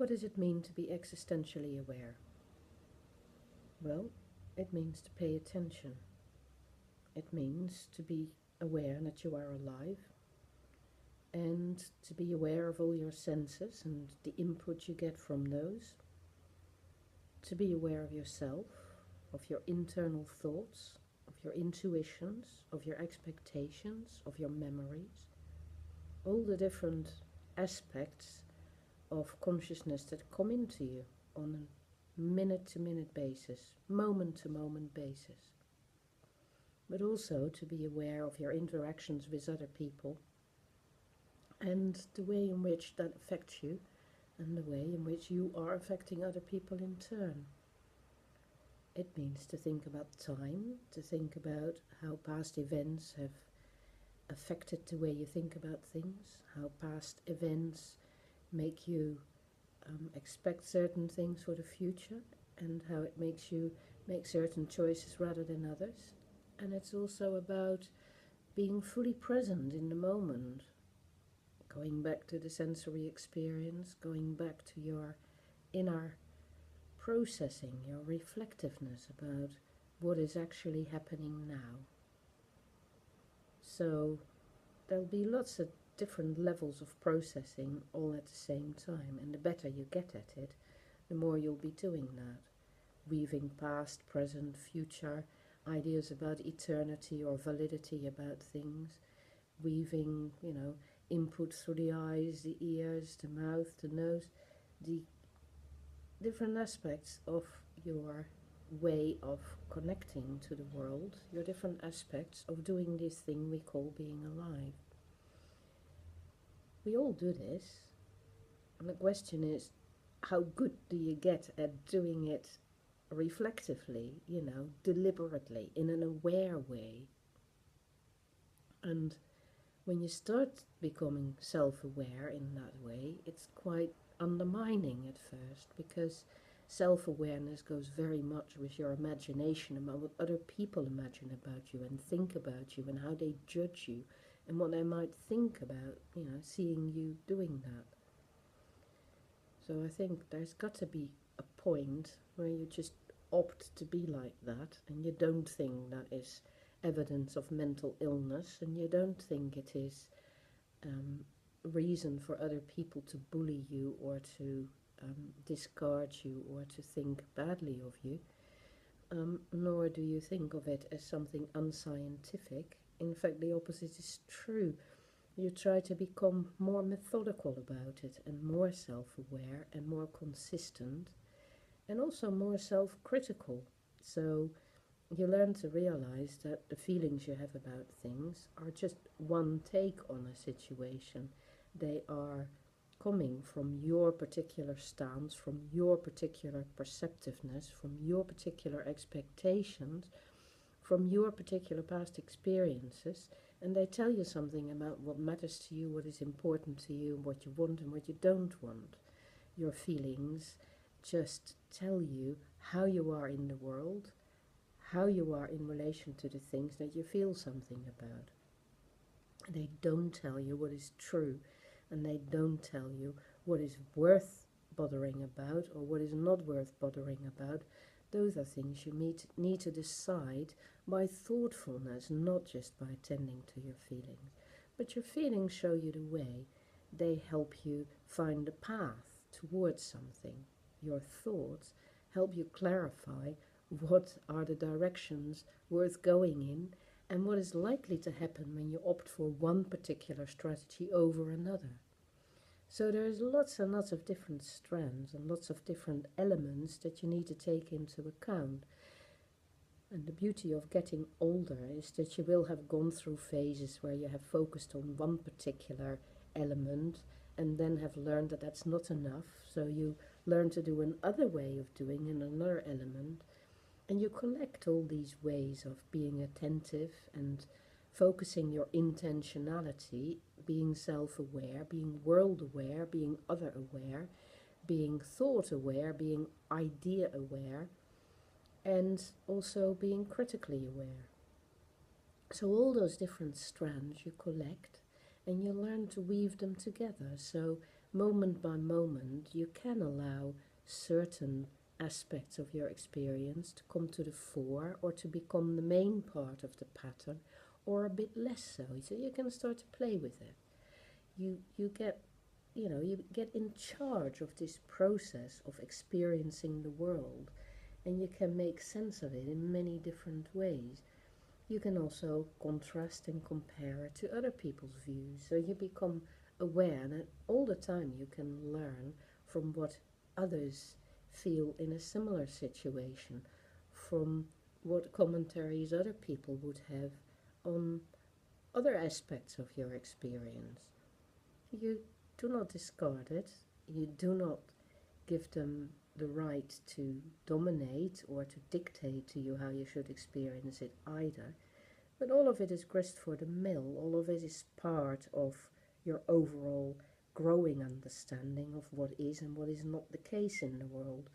What does it mean to be existentially aware? Well, it means to pay attention. It means to be aware that you are alive and to be aware of all your senses and the input you get from those. To be aware of yourself, of your internal thoughts, of your intuitions, of your expectations, of your memories, all the different aspects of consciousness that come into you on a minute-to-minute basis, moment-to-moment basis. But also to be aware of your interactions with other people and the way in which that affects you and the way in which you are affecting other people in turn. It means to think about time, to think about how past events have affected the way you think about things, how past events make you expect certain things for the future, and how it makes you make certain choices rather than others. And it's also about being fully present in the moment, going back to the sensory experience, going back to your inner processing, your reflectiveness about what is actually happening now. So there'll be lots of different levels of processing all at the same time, and the better you get at it, the more you'll be doing that, weaving past, present, future, ideas about eternity or validity about things, weaving, input through the eyes, the ears, the mouth, the nose, the different aspects of your way of connecting to the world, your different aspects of doing this thing we call being alive. We all do this, and the question is, how good do you get at doing it reflectively, deliberately, in an aware way? And when you start becoming self-aware in that way, it's quite undermining at first, because self-awareness goes very much with your imagination about what other people imagine about you and think about you and how they judge you and what they might think about, seeing you doing that. So I think there's got to be a point where you just opt to be like that, and you don't think that is evidence of mental illness, and you don't think it is reason for other people to bully you or to discard you or to think badly of you, nor do you think of it as something unscientific. In fact, the opposite is true. You try to become more methodical about it and more self-aware and more consistent and also more self-critical. So you learn to realize that the feelings you have about things are just one take on a situation. They are coming from your particular stance, from your particular perceptiveness, from your particular expectations, from your particular past experiences, and they tell you something about what matters to you, what is important to you, what you want and what you don't want. Your feelings just tell you how you are in the world, how you are in relation to the things that you feel something about. They don't tell you what is true, and they don't tell you what is worth bothering about or what is not worth bothering about. Those are things you need to decide by thoughtfulness, not just by attending to your feelings. But your feelings show you the way. They help you find the path towards something. Your thoughts help you clarify what are the directions worth going in and what is likely to happen when you opt for one particular strategy over another. So there's lots and lots of different strands and lots of different elements that you need to take into account. And the beauty of getting older is that you will have gone through phases where you have focused on one particular element and then have learned that that's not enough. So you learn to do another way of doing in another element. And you collect all these ways of being attentive and focusing your intentionality, being self-aware, being world-aware, being other-aware, being thought-aware, being idea-aware, and also being critically aware. So all those different strands you collect and you learn to weave them together. So moment by moment, you can allow certain aspects of your experience to come to the fore or to become the main part of the pattern, or a bit less so. So you can start to play with it. You get, you get in charge of this process of experiencing the world, and you can make sense of it in many different ways. You can also contrast and compare it to other people's views, so you become aware that all the time you can learn from what others feel in a similar situation, from what commentaries other people would have on other aspects of your experience. You do not discard it, you do not give them the right to dominate or to dictate to you how you should experience it either. But all of it is grist for the mill, all of it is part of your overall growing understanding of what is and what is not the case in the world.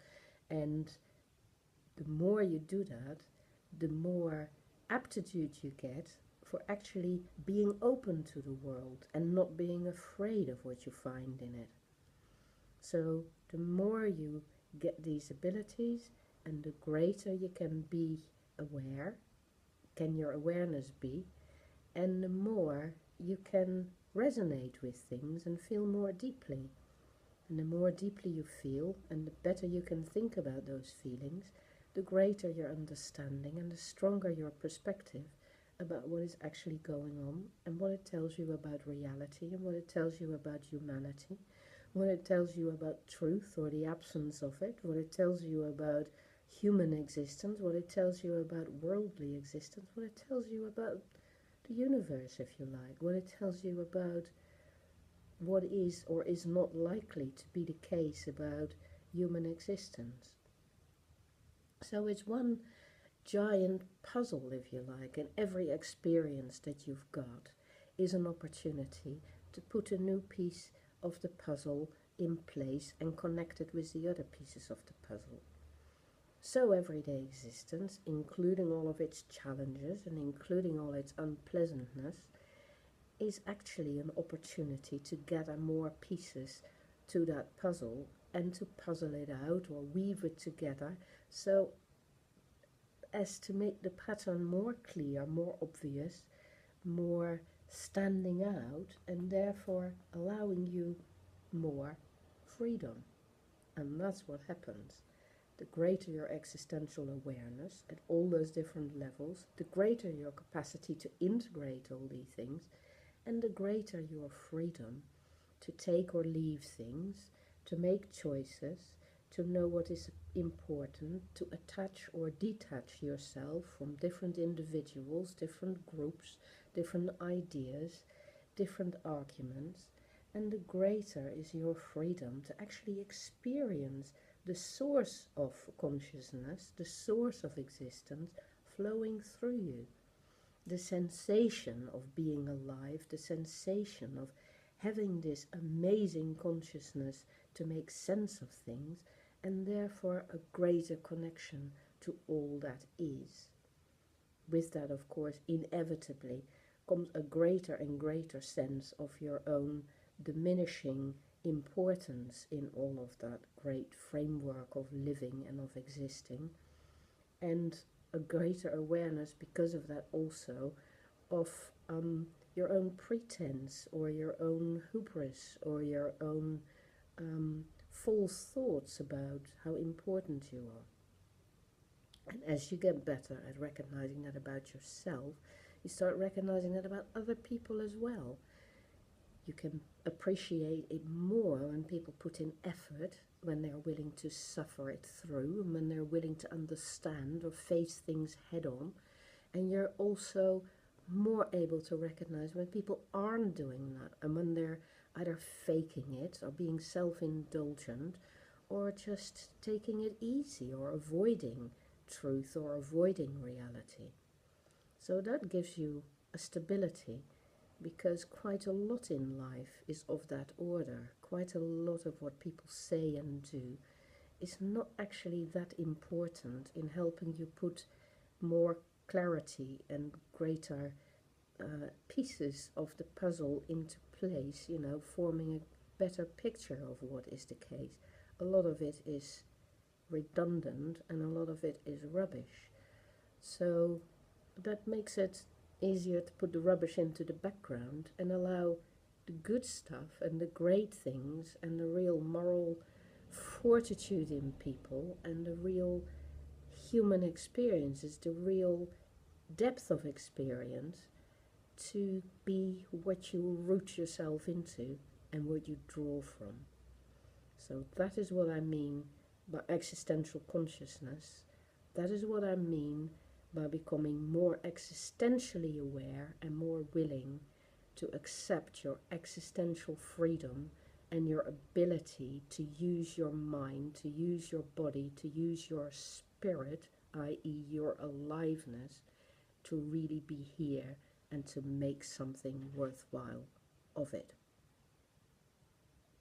And the more you do that, the more aptitude you get for actually being open to the world and not being afraid of what you find in it. So the more you get these abilities, and the greater you can be aware, can your awareness be, and the more you can resonate with things and feel more deeply. And the more deeply you feel, and the better you can think about those feelings, the greater your understanding and the stronger your perspective about what is actually going on, and what it tells you about reality, and what it tells you about humanity, what it tells you about truth or the absence of it, what it tells you about human existence, what it tells you about worldly existence, what it tells you about the universe, if you like, what it tells you about what is or is not likely to be the case about human existence. So it's one giant puzzle, if you like, and every experience that you've got is an opportunity to put a new piece of the puzzle in place and connect it with the other pieces of the puzzle. So everyday existence, including all of its challenges and including all its unpleasantness, is actually an opportunity to gather more pieces to that puzzle and to puzzle it out or weave it together so as to make the pattern more clear, more obvious, more standing out, and therefore allowing you more freedom. And that's what happens. The greater your existential awareness at all those different levels, the greater your capacity to integrate all these things, and the greater your freedom to take or leave things, to make choices, to know what is important, to attach or detach yourself from different individuals, different groups, different ideas, different arguments, and the greater is your freedom to actually experience the source of consciousness, the source of existence flowing through you. The sensation of being alive, the sensation of having this amazing consciousness to make sense of things, and therefore a greater connection to all that is. With that, of course, inevitably comes a greater and greater sense of your own diminishing importance in all of that great framework of living and of existing, and a greater awareness because of that also of your own pretense or your own hubris or your own false thoughts about how important you are. And as you get better at recognizing that about yourself, you start recognizing that about other people as well. You can appreciate it more when people put in effort, when they're willing to suffer it through, and when they're willing to understand or face things head on. And you're also more able to recognize when people aren't doing that, and when they're either faking it or being self-indulgent or just taking it easy or avoiding truth or avoiding reality. So that gives you a stability, because quite a lot in life is of that order. Quite a lot of what people say and do is not actually that important in helping you put more clarity and greater pieces of the puzzle into place, forming better picture of what is the case. A lot of it is redundant and a lot of it is rubbish. So that makes it easier to put the rubbish into the background and allow the good stuff and the great things and the real moral fortitude in people and the real human experiences, the real depth of experience, to be what you root yourself into and what you draw from. So that is what I mean by existential consciousness. That is what I mean by becoming more existentially aware and more willing to accept your existential freedom and your ability to use your mind, to use your body, to use your spirit, i.e. your aliveness, to really be here and to make something worthwhile of it.